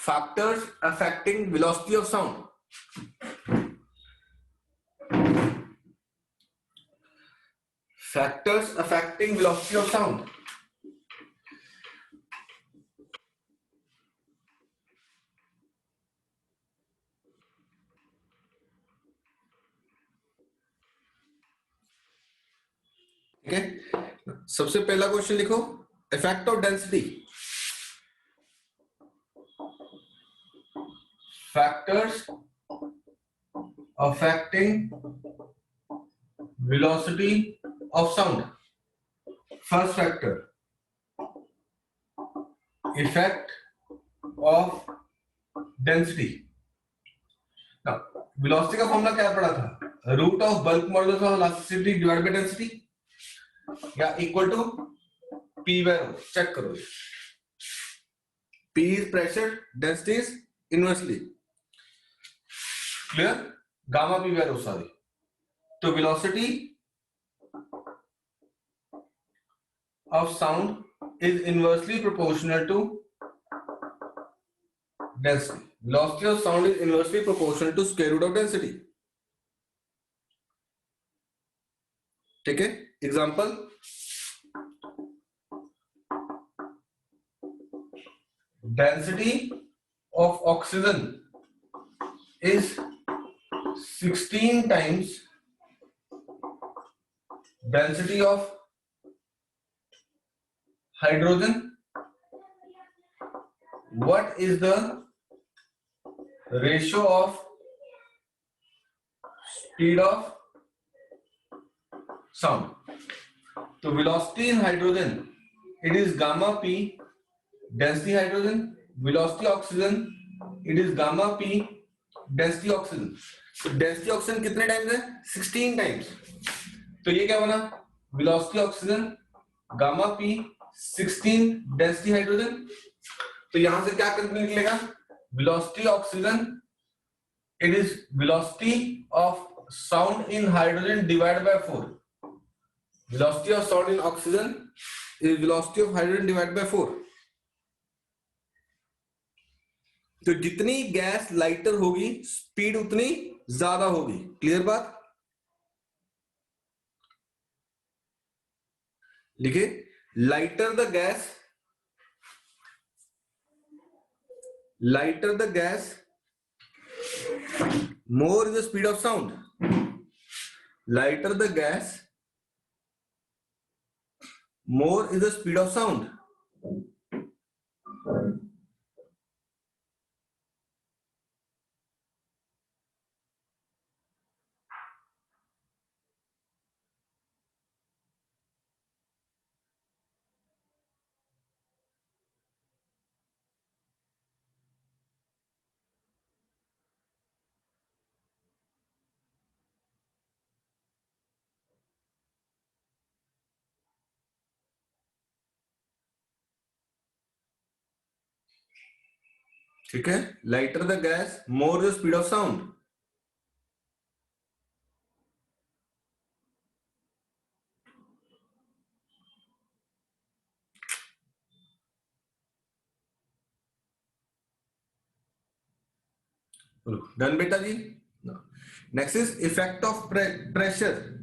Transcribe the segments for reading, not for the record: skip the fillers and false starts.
factors affecting velocity of sound. Factors affecting velocity of sound. ठीक है, सबसे पहला क्वेश्चन लिखो, effect of density. Factors affecting velocity of sound. First factor, effect of density. Now, velocity का formula क्या पढ़ा था? Root of bulk modulus of elasticity divide by density या equal to P by rho. Check करो, P is pressure, density is inversely. Clear? Gamma P by rho, sorry. तो velocity of sound is inversely proportional to density. Velocity of sound is inversely proportional to square root of density. ठीक है, example, density of oxygen is 16 times density of hydrogen. What is the ratio of speed of sound? So velocity in hydrogen, it is gamma p. Density hydrogen, velocity oxygen, it is gamma p. Density oxygen. तो density oxygen कितने times है? 16 times. तो ये क्या बना? velocity oxygen, gamma p, 16 density hydrogen. तो यहां से क्या निकलेगा? velocity oxygen, it is velocity of sound in hydrogen divided by 4. velocity of sound in oxygen is velocity of hydrogen divided by 4. तो जितनी गैस लाइटर होगी स्पीड उतनी ज्यादा होगी. क्लियर बात? लिखे, lighter the gas, more is the speed of sound. Lighter the gas, more is the speed of sound. ठीक है, lighter the gas, more the speed of sound. Done बेटा जी. Next is effect of pressure.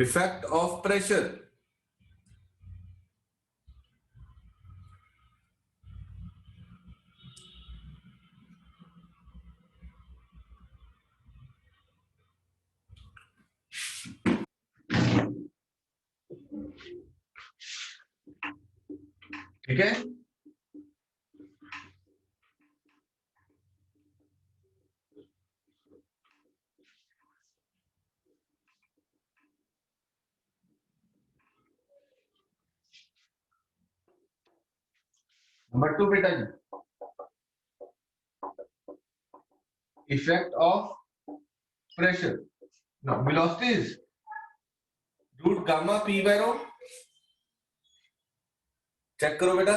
Effect of pressure. ठीक है, number 2 बेटा जी, effect of pressure. now velocity is root gamma p by rho. Check करो बेटा.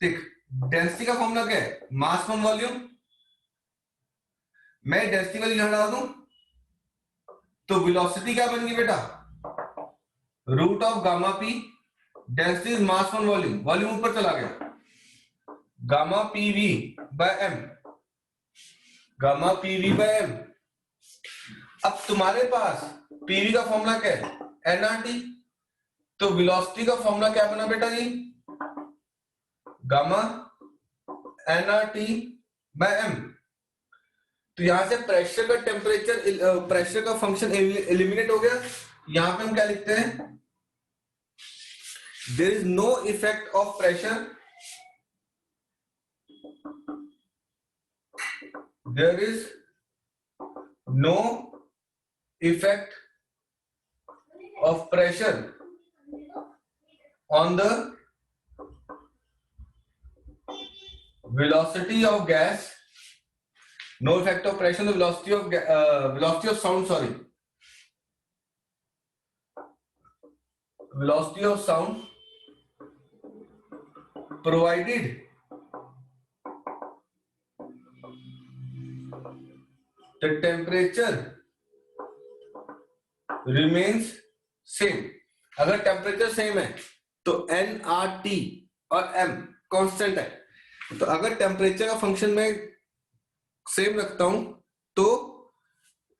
देख, डेंसिटी का फॉर्मूला क्या है? मास वन वॉल्यूम. मैं डेंसिटी वैल्यू यहां डाल दूं तो वेलोसिटी क्या बन गई बेटा, root of gamma P, density is mass one volume, volume ऊपर चला गया, gamma PV by M, gamma PV by M. अब तुम्हारे पास पीवी का फॉर्मूला क्या है, एनआरटी, तो वेलोसिटी का फॉर्मूला क्या बना बेटा जी, गामा एनआरटी बाय एम। तो यहां से प्रेशर का टेम्परेचर, प्रेशर का फंक्शन एलिमिनेट हो गया। यहां पे हम क्या लिखते हैं, there is no effect of pressure, there is no effect of pressure on the velocity of gas, no effect of pressure on the velocity of sound, sorry, velocity of sound, provided the temperature remains same। अगर temperature same है तो N R T और M constant है, तो अगर temperature का function मैं same रखता हूं तो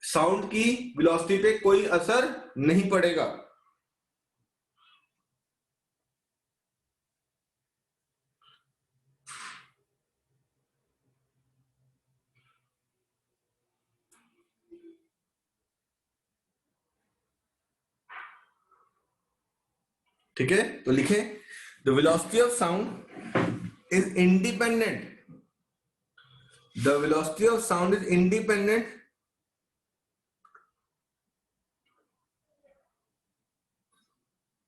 साउंड की वेलोसिटी पे कोई असर नहीं पड़ेगा। ठीक है, तो लिखे the velocity of sound is independent, the velocity of sound is independent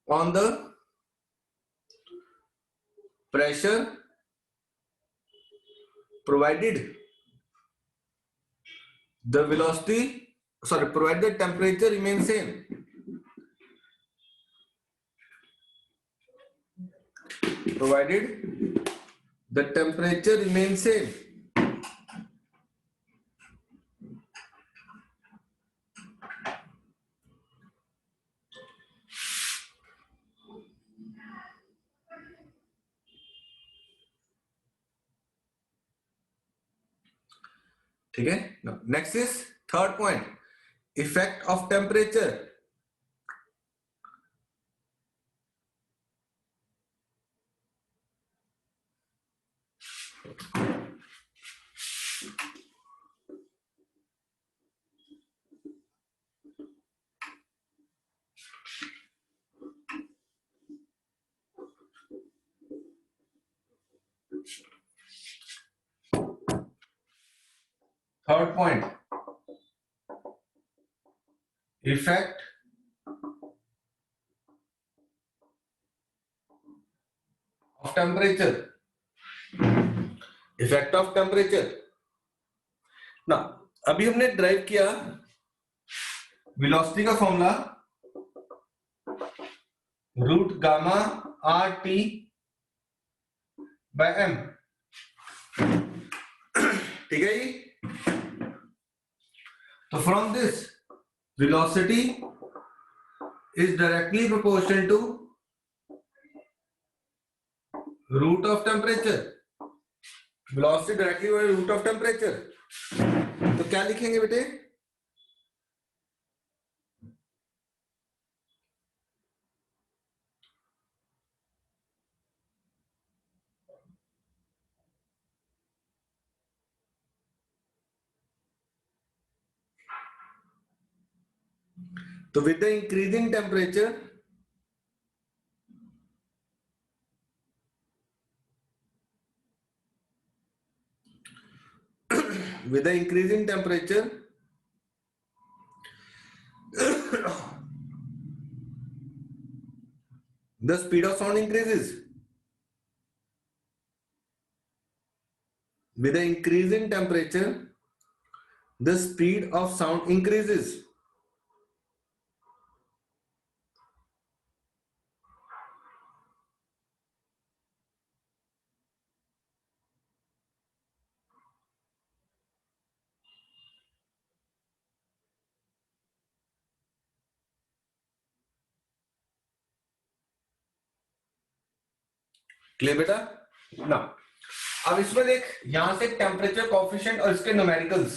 on the pressure provided the velocity, sorry, provided the temperature remains same, provided the temperature remains same। ठीक है, next is third point, effect of temperature. Third point, effect of temperature, effect of temperature ना। अभी हमने drive किया velocity का formula root gamma R T by M, ठीक है जी। तो from this velocity is directly proportional to root of temperature, velocity directly by root of temperature। तो क्या लिखेंगे बेटे, तो with the increasing temperature, with the increasing temperature the speed of sound increases, with the increasing temperature the speed of sound increases। Clear बेटा ना। अब इसमें देख यहां से टेम्परेचर कोफिशिएंट और इसके न्यूमेरिकल्स,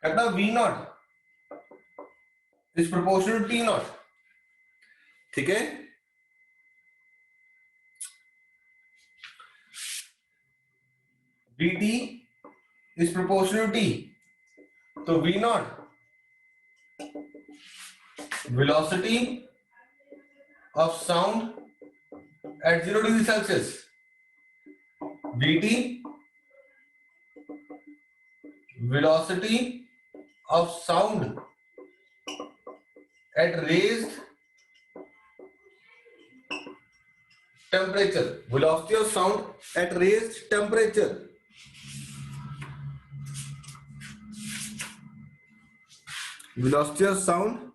कहता V naught is proportional to T naught, ठीक है। V T is proportional to T, तो V naught velocity of sound at 0 degree Celsius, Vt velocity of sound at raised temperature, velocity of sound at raised temperature, velocity of sound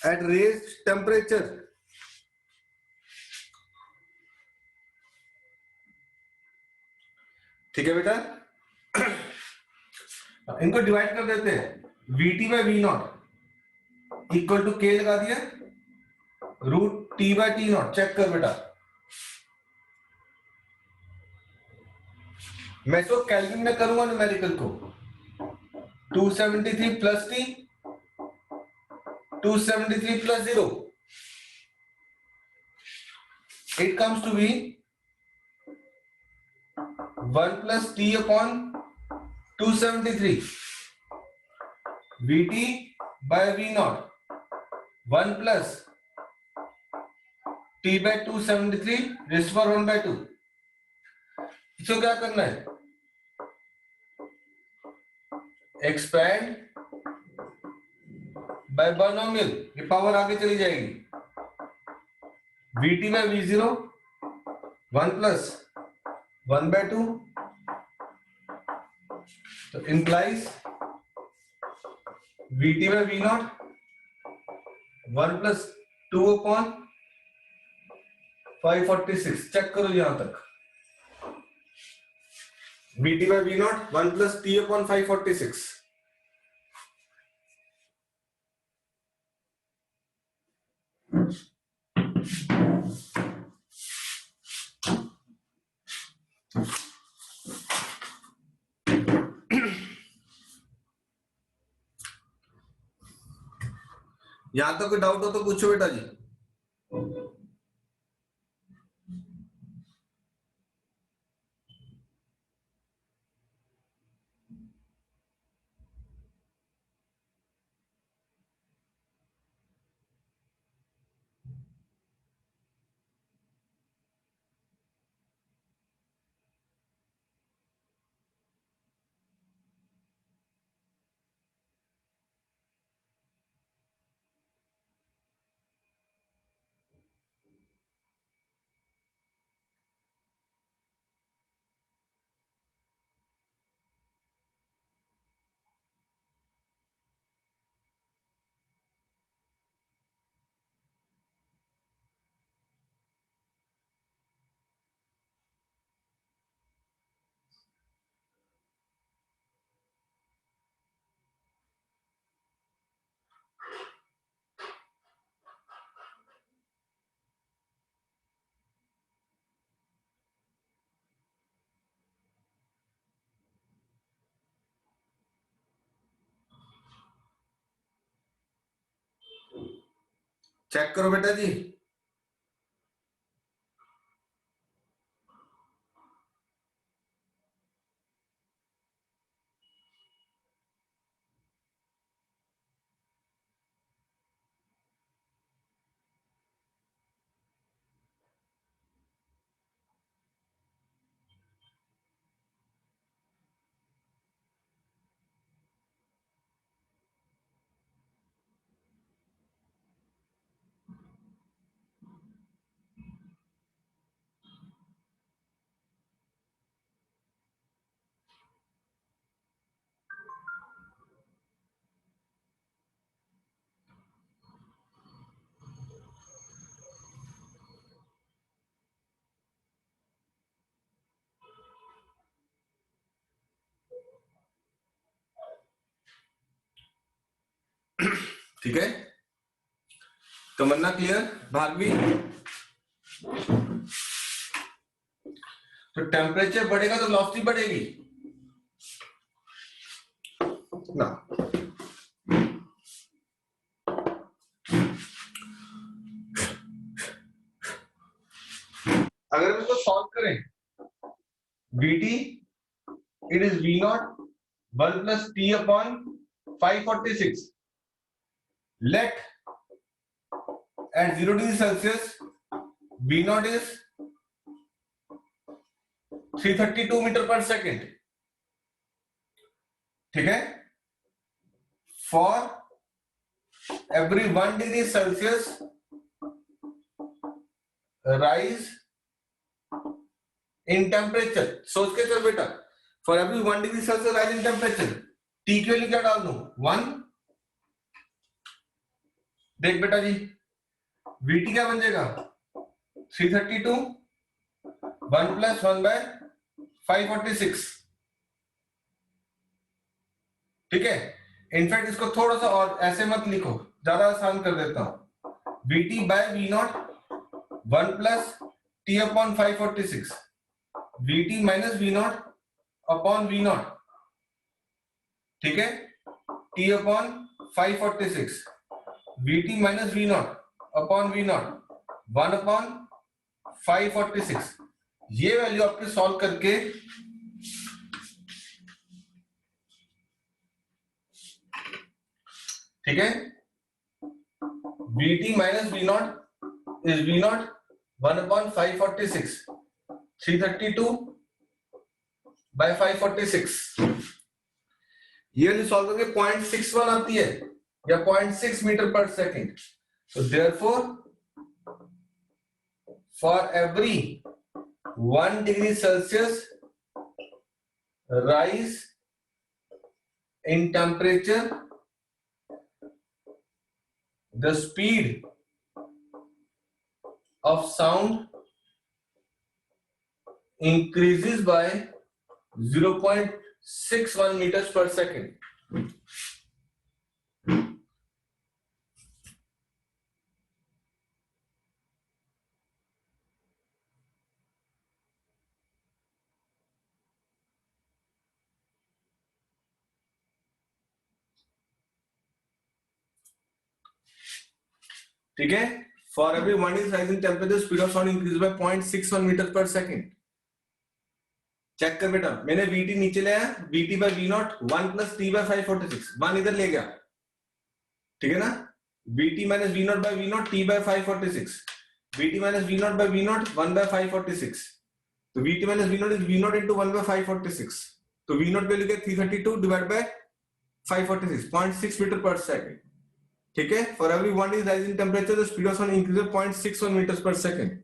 at raised temperature, ठीक है बेटा। इनको divide कर देते हैं, Vt by V naught equal to के लगा दिया, root T by T naught, check कर बेटा। मैं इसको केल्विन में करूंगा न्यूमेरिकल को, 273 plus T, 273 plus 0, it comes to be 1 plus t upon 273, Vt by V naught, 1 plus t by 273 raised to power 1 by 2। इसको क्या करना है, एक्सपैंड बाय बायनोमियल, ये पावर आगे चली जाएगी, Vt by V0 1 plus 1 by 2, तो implies Vt by V naught 1 plus 2 upon 546, check करो यहां तक, Vt by V naught 1 plus t upon 546, यहां तक कोई डाउट हो तो पूछो बेटा जी। चेक करो बेटा जी, ठीक है। तमन्ना क्लियर? भार्गवी? तो टेम्परेचर बढ़ेगा तो वेलोसिटी बढ़ेगी ना। अगर हम इसको सॉल्व करें, vt it is v naught 1 plus t upon 546. Let at 0 degree Celsius v naught is 332 metre per second, ठीक है। For every 1 degree Celsius rise in temperature, सोच के चल बेटा, for every 1 degree Celsius rise in temperature, T की value क्या डाल दूं? 1। देख बेटा जी, वीटी क्या बन जाएगा? 332 1 प्लस 1 बाय 546, ठीक है। इनफैक्ट इसको थोड़ा सा और ऐसे मत लिखो, ज्यादा आसान कर देता हूं। VT by V naught 1 plus T upon 546, VT minus V naught upon V naught, ठीक है। T upon 546, VT minus V naught upon V naught 1 upon 546। ये वैल्यू आपके सॉल्व करके ठीक है, VT minus V naught is V naught 1 upon 546, 332 by 546। ये जो solve करके 0.61 आती है या 0.6 metre per second. So therefore, for every 1 degree Celsius rise in temperature, the speed of sound increases by 0.61 meters per second. ठीक है, for every 1 degree rise in temperature speed of sound increase by 0.61 metre per second. Check कर बेटा, मैंने VT नीचे ले आया, VT by V naught 1 plus T by 546, 1 इधर ले गया, ठीक है ना। VT minus V naught by V naught T by 546, VT minus V naught by V naught 1 by 546, तो VT minus V naught is V naught into 1 by 546, तो V naught value क्या 332 divide by 546, 0.6 metre per second, ठीक है। For every 1 is rise in temperature the speed of sound increases 0.61 metre per second.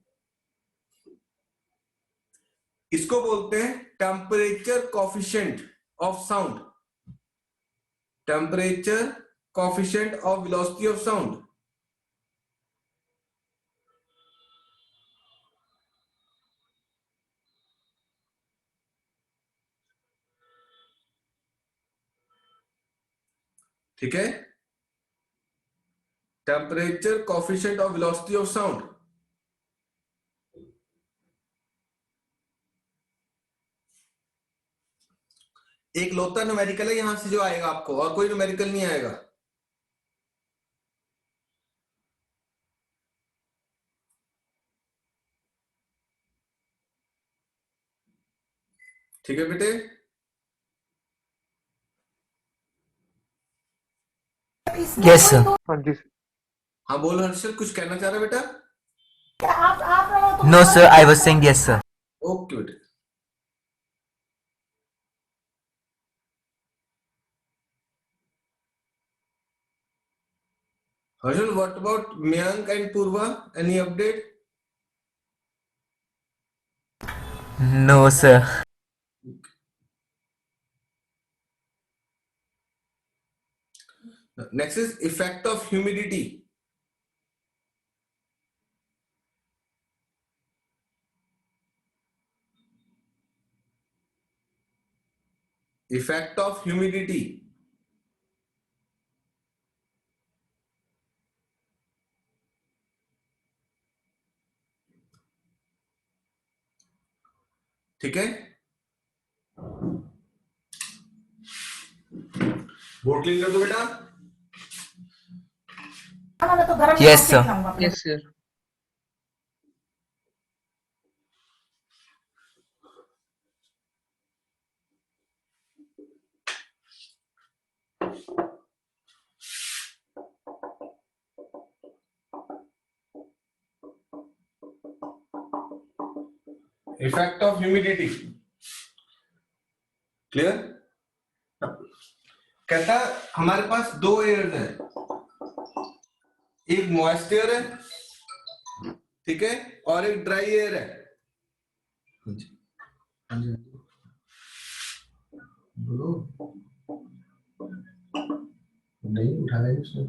इसको बोलते हैं temperature coefficient of sound, temperature coefficient of velocity of sound. ठीक है, temperature coefficient of velocity of sound. एक लौता numerical है यहां से जो आएगा आपको, और कोई न्यूमेरिकल नहीं आएगा। ठीक है बेटे, यस सर। हाँ जी सर। हाँ बोल हर्षल, कुछ कहना चाह रहे बेटा? No sir, I was saying yes sir. Okay बेटे। Harshal, what about Mayank and Purva, any update? No sir. Next is effect of humidity. Effect of humidity. ठीक है, बोर्ड क्लीन कर दो बेटा। Yes, sir. Yes, sir. Effect of humidity, clear. कहता है हमारे पास दो एयर है, एक मॉइस्ट एयर है, ठीक है, और एक ड्राई एयर है। बोलो, नहीं उठाया उसने।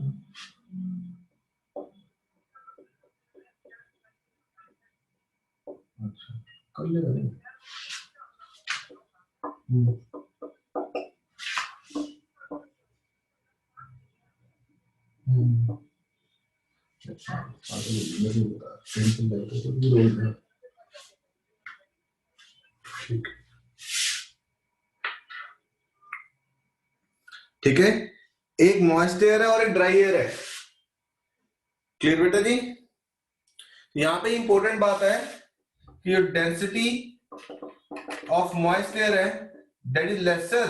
अच्छा, कर लेगा। ठीक है, एक मॉइस्ट एयर है और एक ड्राई एयर है, क्लियर बेटा जी। यहां पे इंपॉर्टेंट बात है कि जो डेंसिटी ऑफ मॉइस्ट एयर है that is lesser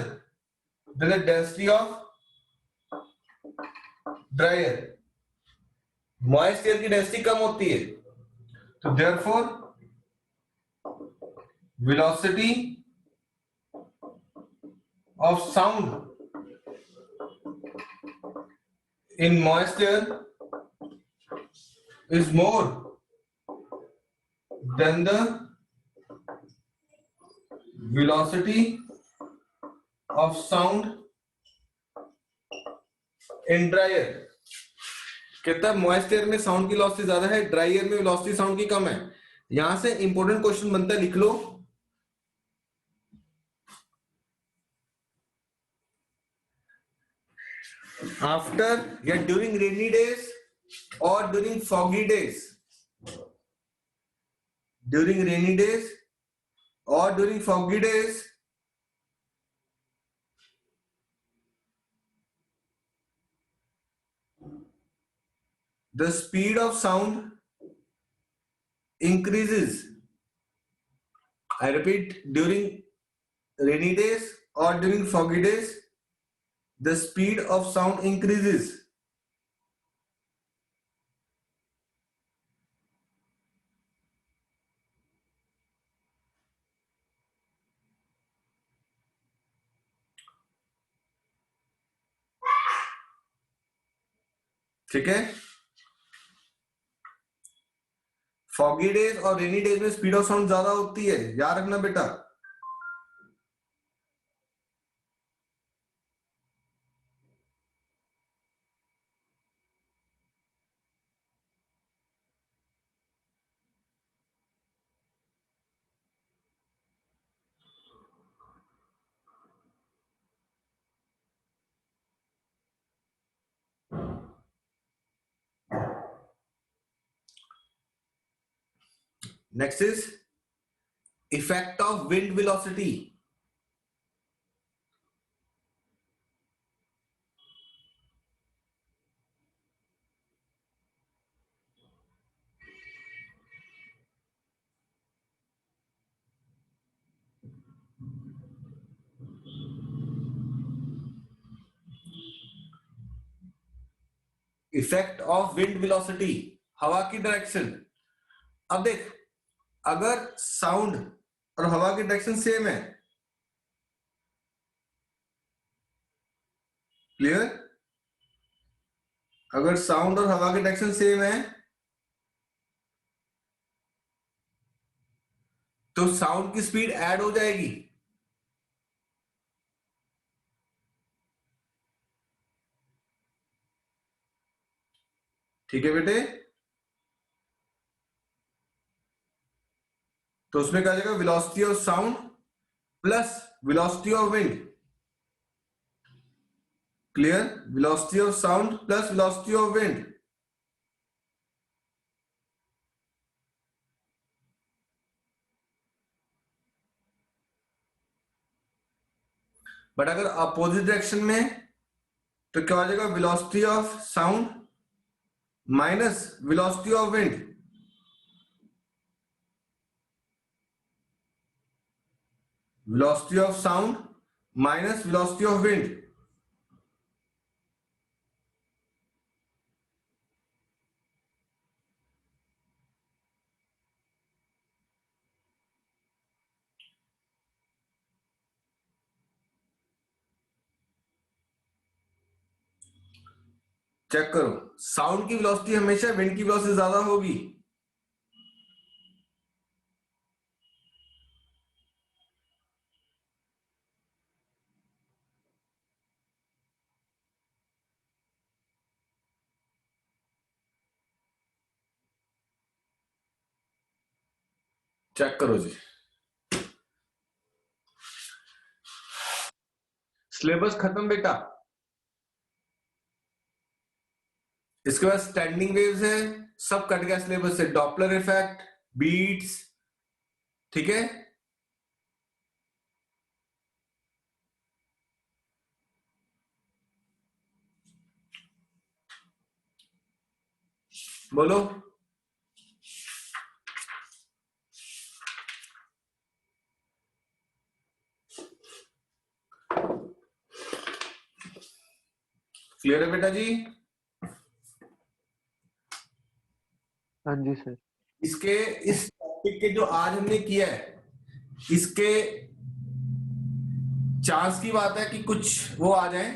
than the density of dry air. Moist air की डेंसिटी कम होती है, तो therefore velocity of sound in moist air is more than the velocity of sound in dry air। कहता है moist air में sound की velocity ज्यादा है, ड्राई एयर में वेलोसिटी साउंड की कम है। यहां से इंपॉर्टेंट क्वेश्चन बनता है, लिख लो। After या during rainy days or during foggy days, during rainy days or during foggy days, the speed of sound increases. I repeat, during rainy days or during foggy days, the speed of sound increases। ठीक है, foggy days और rainy days में speed of sound ज्यादा होती है, याद रखना बेटा। Next is effect of wind velocity। Effect of wind velocity, हवा की डायरेक्शन। अब देख, अगर साउंड और हवा की डायरेक्शन सेम है, क्लियर, अगर साउंड और हवा की डायरेक्शन सेम है तो साउंड की स्पीड ऐड हो जाएगी। ठीक है बेटे, तो उसमें क्या जाएगा, velocity of sound plus velocity of wind, clear, velocity of sound plus velocity of wind. But अगर अपोजिट डायरेक्शन में तो क्या हो जाएगा, velocity of sound minus velocity of wind. Velocity of sound minus velocity of wind. Check करो, sound की velocity हमेशा wind की वेलोसिटी ज्यादा होगी। चेक करो जी, सिलेबस खत्म बेटा। इसके बाद स्टैंडिंग वेव्स है, सब कट गया सिलेबस से, डॉपलर इफेक्ट, बीट्स, ठीक है। बोलो, क्लियर है बेटा जी? हाँ जी सर। इसके इस टॉपिक के जो आज हमने किया है, इसके चांस की बात है कि कुछ वो आ जाए,